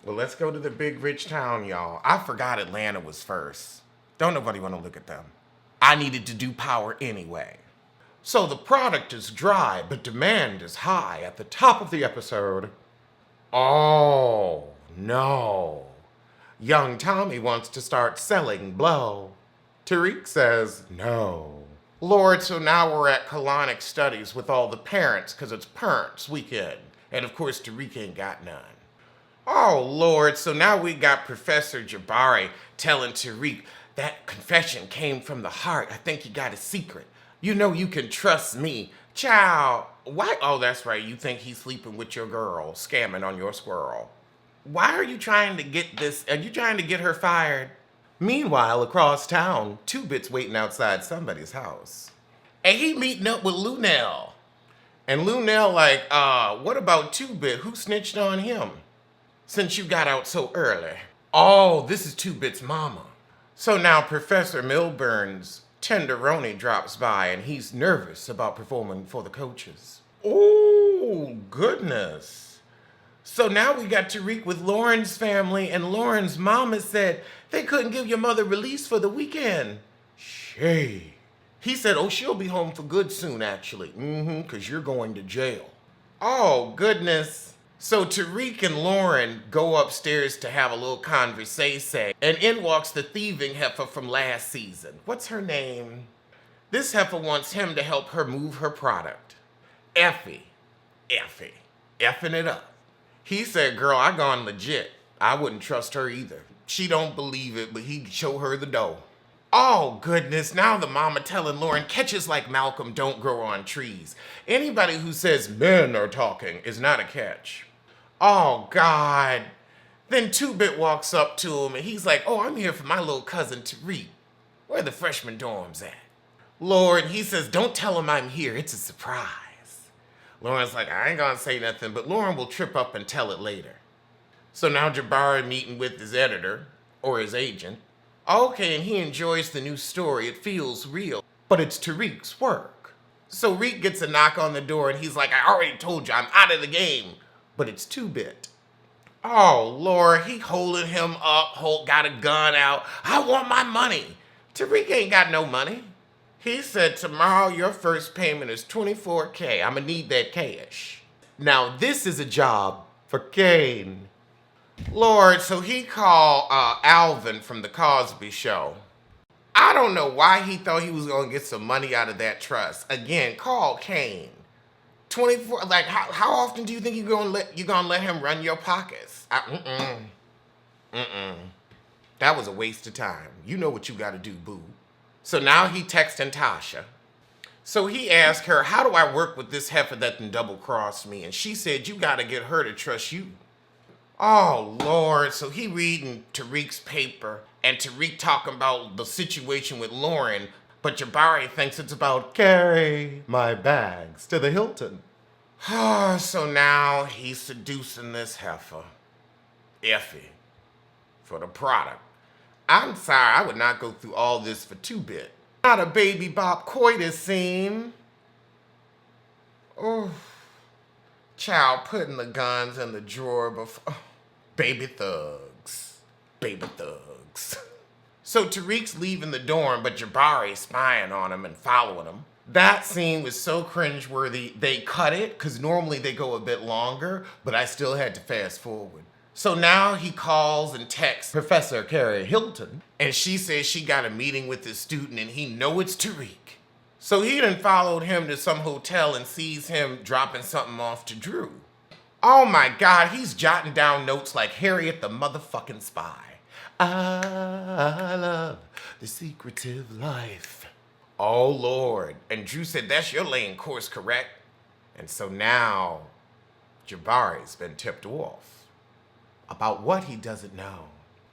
Well, let's go to the big rich town, y'all. I forgot Atlanta was first. Don't nobody want to look at them. I needed to do power anyway. So the product is dry, but demand is high at the top of the episode. Oh, no. Young Tommy wants to start selling blow. Tariq says no. Lord, so now we're at colonic studies with all the parents because it's parents weekend. And of course, Tariq ain't got none. Oh, Lord, so now we got Professor Jabari telling Tariq that confession came from the heart. I think you got a secret. You know you can trust me. Child, why? Oh, that's right. You think he's sleeping with your girl, scamming on your squirrel. Why are you trying to get this? Are you trying to get her fired? Meanwhile, across town, Two Bit's waiting outside somebody's house. And he meeting up with Lunel. And Lunel like, what about Two Bit? Who snitched on him? Since you got out so early. Oh, this is Two Bit's mama. So now Professor Milburn's tenderoni drops by and he's nervous about performing for the coaches. Oh, goodness. So now we got Tariq with Lauren's family, and Lauren's mama said they couldn't give your mother release for the weekend. Shay. He said, oh, she'll be home for good soon, actually. Because you're going to jail. Oh, goodness. So Tariq and Lauren go upstairs to have a little conversation, and in walks the thieving heifer from last season. What's her name? This heifer wants him to help her move her product. Effie. Effing it up. He said, girl, I gone legit. I wouldn't trust her either. She don't believe it, but he'd show her the dough. Oh, goodness. Now the mama telling Lauren catches like Malcolm don't grow on trees. Anybody who says men are talking is not a catch. Oh, God. Then Two Bit walks up to him and he's like, oh, I'm here for my little cousin Tariq. Where the freshman dorms at? Lord, he says, don't tell him I'm here. It's a surprise. Lauren's like, I ain't gonna say nothing, but Lauren will trip up and tell it later. So now Jabari meeting with his editor, or his agent. Okay, and he enjoys the new story. It feels real, but it's Tariq's work. So Reek gets a knock on the door and he's like, I already told you, I'm out of the game. But it's Two Bit. Oh, Lord, he holding him up, got a gun out. I want my money. Tariq ain't got no money. He said, tomorrow your first payment is $24K. I'm gonna need that cash. Now, this is a job for Kane. Lord, so he called Alvin from the Cosby Show. I don't know why he thought he was gonna get some money out of that trust. Again, call Kane. 24, like, how often do you think you're gonna let him run your pockets? That was a waste of time. You know what you gotta do, boo. So now he texting Tasha. So he asked her, how do I work with this heifer that can double-cross me? And she said, you gotta get her to trust you. Oh, Lord. So he reading Tariq's paper, and Tariq talking about the situation with Lauren, but Jabari thinks it's about carry my bags to the Hilton. So now he's seducing this heifer, Effie, for the product. I'm sorry, I would not go through all this for Two Bit. Not a baby bop coitus scene. Oh, child putting the guns in the drawer before. Oh, baby thugs. So Tariq's leaving the dorm, but Jabari's spying on him and following him. That scene was so cringeworthy, they cut it, because normally they go a bit longer, but I still had to fast forward. So now he calls and texts Professor Carrie Hilton, and she says she got a meeting with his student and he know it's Tariq. So he done followed him to some hotel and sees him dropping something off to Drew. Oh my God, he's jotting down notes like Harriet the motherfucking spy. I love the secretive life. Oh Lord. And Drew said, that's your lane course, correct? And so now Jabari's been tipped off. About what he doesn't know.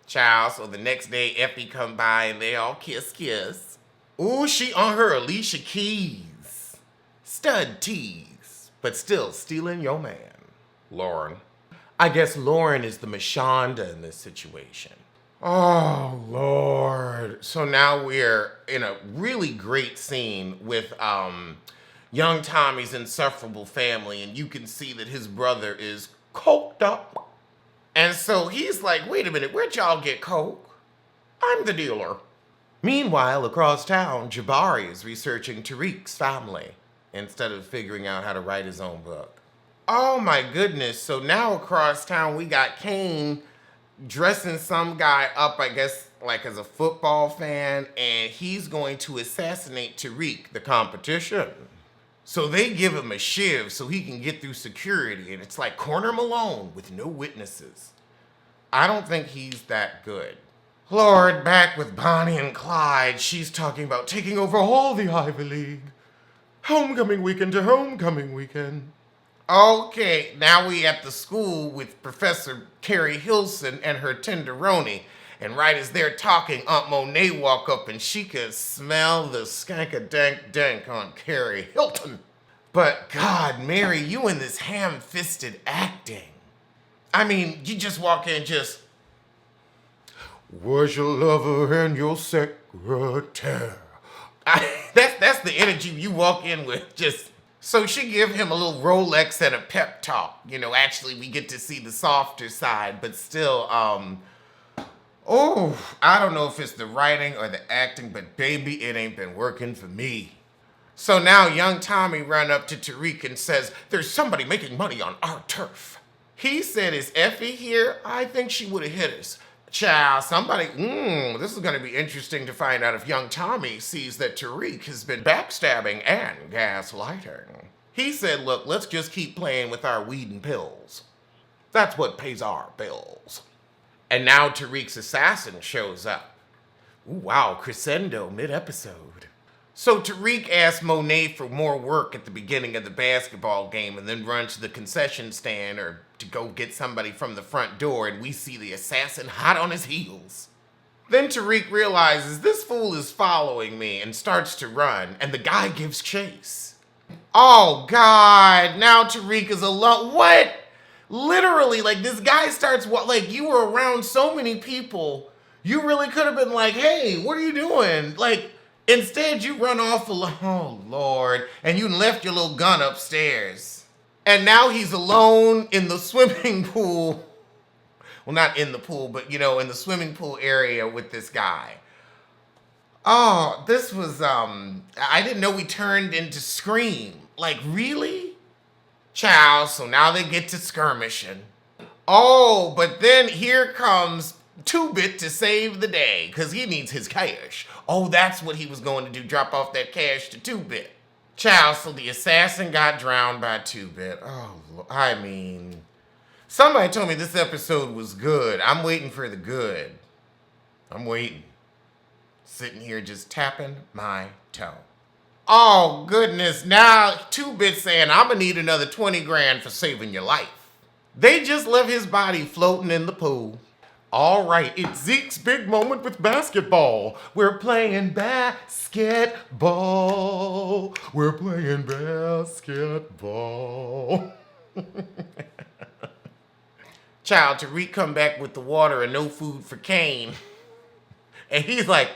Child, so the next day Effie come by and they all kiss. Ooh, she on her Alicia Keys. Stud tease, but still stealing your man. Lauren. I guess Lauren is the Mashonda in this situation. Oh, Lord. So now we're in a really great scene with young Tommy's insufferable family, and you can see that his brother is coked up. And so he's like, wait a minute, where'd y'all get coke? I'm the dealer. Meanwhile, across town, Jabari is researching Tariq's family instead of figuring out how to write his own book. Oh my goodness. So now across town, we got Kane dressing some guy up, I guess, like as a football fan, and he's going to assassinate Tariq, the competition. So they give him a shiv so he can get through security, and it's like corner him alone with no witnesses. I don't think he's that good. Lord, back with Bonnie and Clyde, she's talking about taking over all the Ivy League. Homecoming weekend to homecoming weekend. Okay, now we at the school with Professor Carrie Hilson and her tenderoni. And right as they're talking, Aunt Monet walk up and she could smell the skank-a-dank-dank on Carrie Hilton. But God, Mary, you in this ham-fisted acting. I mean, you just walk in just... Was your lover and your secretary? That's the energy you walk in with, just... So she give him a little Rolex and a pep talk. You know, actually we get to see the softer side, but still, oh, I don't know if it's the writing or the acting, but baby, it ain't been working for me. So now young Tommy run up to Tariq and says, there's somebody making money on our turf. He said, is Effie here? I think she would have hit us. Child, somebody, this is going to be interesting to find out if young Tommy sees that Tariq has been backstabbing and gaslighting. He said, look, let's just keep playing with our weed and pills. That's what pays our bills. And now Tariq's assassin shows up. Ooh, wow, crescendo mid-episode. So Tariq asks Monet for more work at the beginning of the basketball game and then runs to the concession stand or to go get somebody from the front door, and we see the assassin hot on his heels. Then Tariq realizes this fool is following me and starts to run, and the guy gives chase. Oh God, now Tariq is alone. What? Literally, like this guy starts, like you were around so many people, you really could have been like, hey, what are you doing? Like, instead you run off alone, oh Lord, and you left your little gun upstairs. And now he's alone in the swimming pool. Well, not in the pool, but you know, in the swimming pool area with this guy. Oh, this was, I didn't know we turned into Scream. Like, really? Child, so now they get to skirmishing. Oh, but then here comes 2-Bit to save the day, because he needs his cash. Oh, that's what he was going to do, drop off that cash to 2-Bit. Child, so the assassin got drowned by 2-Bit. Oh, I mean, somebody told me this episode was good. I'm waiting for the good. I'm waiting. Sitting here just tapping my toe. Oh, goodness. Now 2-Bit saying, I'm going to need another 20 grand for saving your life. They just left his body floating in the pool. All right, it's Zeke's big moment with basketball. We're playing basketball. We're playing basketball. Child, Tariq come back with the water and no food for Kane. And he's like,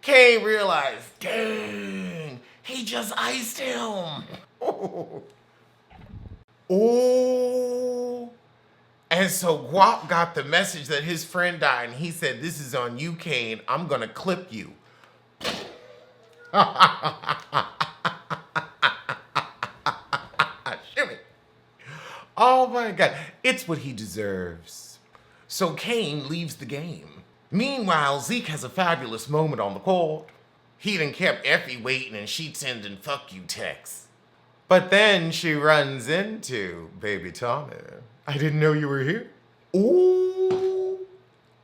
Kane realized, dang, he just iced him. Oh. And so Guap got the message that his friend died, and he said, this is on you, Kane. I'm going to clip you. Shimmy. Oh, my God. It's what he deserves. So Kane leaves the game. Meanwhile, Zeke has a fabulous moment on the court. He done kept Effie waiting, and she sending fuck you texts. But then she runs into baby Tommy. I didn't know you were here. Ooh.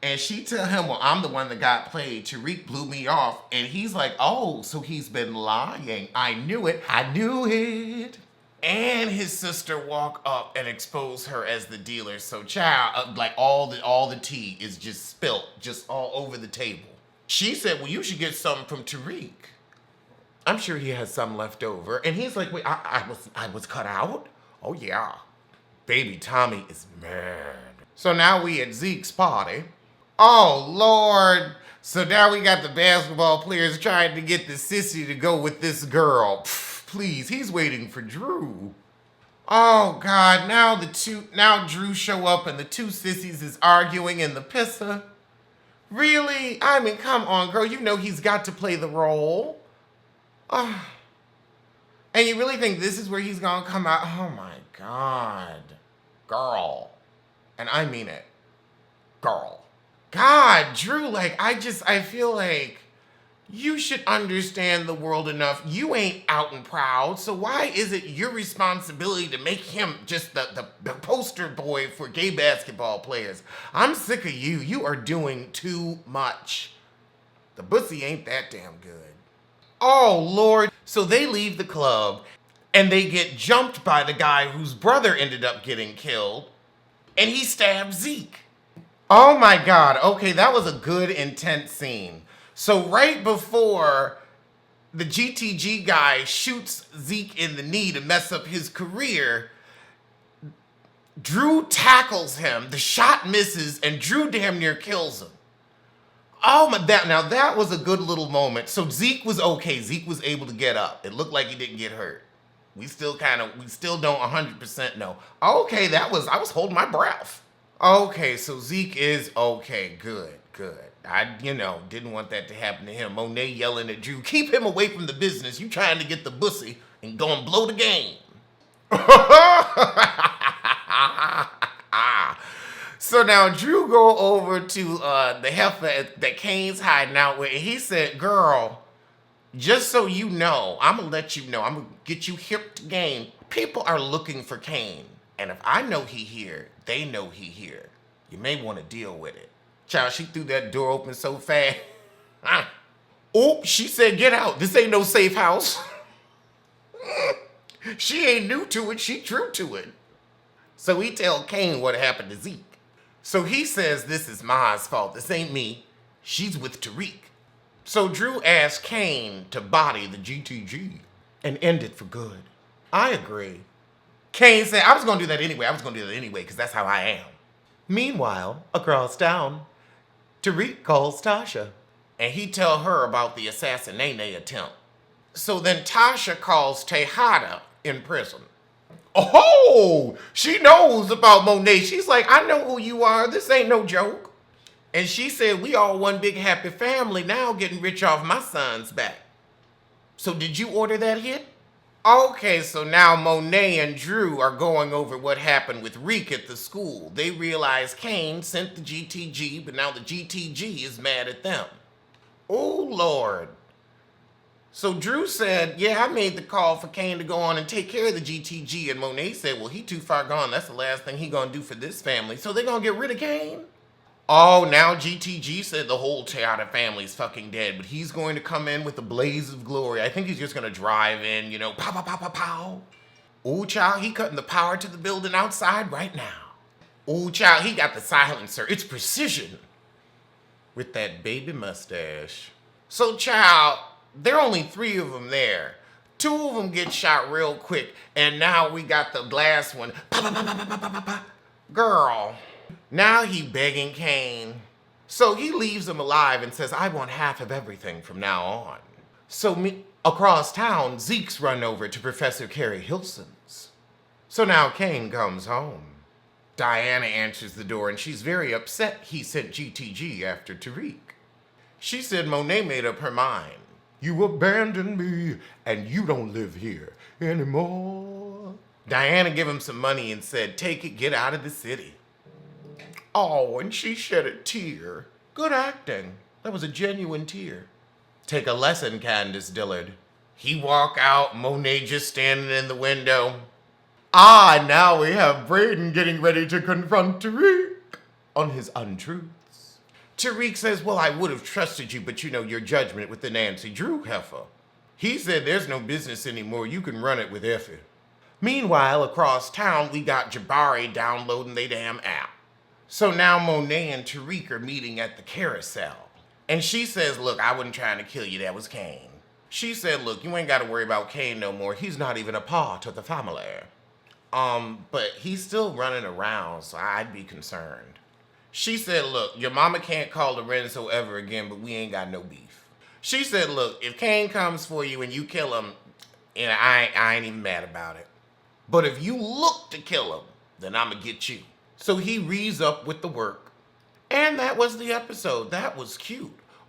And she tell him, well, I'm the one that got played. Tariq blew me off. And he's like, oh, so he's been lying. I knew it. I knew it. And his sister walk up and expose her as the dealer. So child, like all the tea is just spilt, just all over the table. She said, well, you should get something from Tariq. I'm sure he has some left over. And he's like, wait, I was cut out? Oh, yeah. Baby Tommy is mad. So now we at Zeke's party. Oh, Lord. So now we got the basketball players trying to get the sissy to go with this girl. Pfft, please, he's waiting for Drew. Oh God, now Drew show up and the two sissies is arguing in the pisser. Really? I mean, come on, girl. You know he's got to play the role. Oh. And you really think this is where he's gonna come out? Oh my God. Girl. And I mean it. Girl. God, Drew, like, I feel like you should understand the world enough. You ain't out and proud, so why is it your responsibility to make him just the poster boy for gay basketball players? I'm sick of you. You are doing too much. The pussy ain't that damn good. Oh, Lord. So they leave the club, and they get jumped by the guy whose brother ended up getting killed, and he stabs Zeke. Oh my God. Okay, that was a good, intense scene. So right before the GTG guy shoots Zeke in the knee to mess up his career, Drew tackles him, the shot misses, and Drew damn near kills him. Oh my, now that was a good little moment. So Zeke was okay. Zeke was able to get up. It looked like he didn't get hurt. We still don't 100% know. Okay, I was holding my breath. Okay, so Zeke is okay. Good. I, didn't want that to happen to him. Monet yelling at Drew, keep him away from the business. You trying to get the bussy and go and blow the game. So now Drew go over to the heifer that Kane's hiding out with, and he said, girl, just so you know, I'm going to let you know, I'm going to get you hip to game. People are looking for Kane, and if I know he here, they know he here. You may want to deal with it. Child, she threw that door open so fast. Oh, she said, get out. This ain't no safe house. She ain't new to it. She true to it. So he tell Kane what happened to Zeke. So he says, this is Ma's fault. This ain't me. She's with Tariq. So Drew asked Kane to body the GTG and end it for good. I agree. Kane said, I was going to do that anyway because that's how I am. Meanwhile, across town, Tariq calls Tasha, and he tell her about the assassination attempt. So then Tasha calls Tejada in prison. Oh, she knows about Monet. She's like, I know who you are. This ain't no joke. And she said, we all one big happy family now getting rich off my son's back. So did you order that hit? Okay, so now Monet and Drew are going over what happened with Reek at the school. They realize Kane sent the GTG, but now the GTG is mad at them. Oh, Lord. So Drew said, yeah, I made the call for Kane to go on and take care of the GTG. And Monet said, well, he too far gone. That's the last thing he gonna do for this family. So they gonna get rid of Kane? Oh, now GTG said the whole Tejada family's fucking dead, but he's going to come in with a blaze of glory. I think he's just gonna drive in, pow, pow, pow, pow, pow. Ooh, child, he cutting the power to the building outside right now. Ooh, child, he got the silencer. It's precision. With that baby mustache. So, child, there are only 3 of them there. 2 of them get shot real quick, and now we got the last one. Pa, pa, pa, pa, pa, pa, pa, pa. Girl. Now he begging Kane. So he leaves him alive and says, I want half of everything from now on. So across town, Zeke's run over to Professor Carrie Hilson's. So now Kane comes home. Diana answers the door, and she's very upset he sent GTG after Tariq. She said Monet made up her mind. You abandoned me, and you don't live here anymore. Diana gave him some money and said, take it, get out of the city. Oh, and she shed a tear. Good acting. That was a genuine tear. Take a lesson, Candace Dillard. He walk out, Monet just standing in the window. Ah, now we have Braden getting ready to confront Tariq on his untruths. Tariq says, well, I would have trusted you, but your judgment with the Nancy Drew heifer. He said there's no business anymore. You can run it with Effie. Meanwhile, across town, we got Jabari downloading their damn app. So now Monet and Tariq are meeting at the carousel. And she says, look, I wasn't trying to kill you. That was Kane. She said, look, you ain't got to worry about Kane no more. He's not even a part of the family. But he's still running around, so I'd be concerned. She said, look, your mama can't call Lorenzo ever again, but we ain't got no beef. She said, look, if Kane comes for you and you kill him, I ain't even mad about it. But if you look to kill him, then I'ma get you. So he rees up with the work. And that was the episode. That was cute.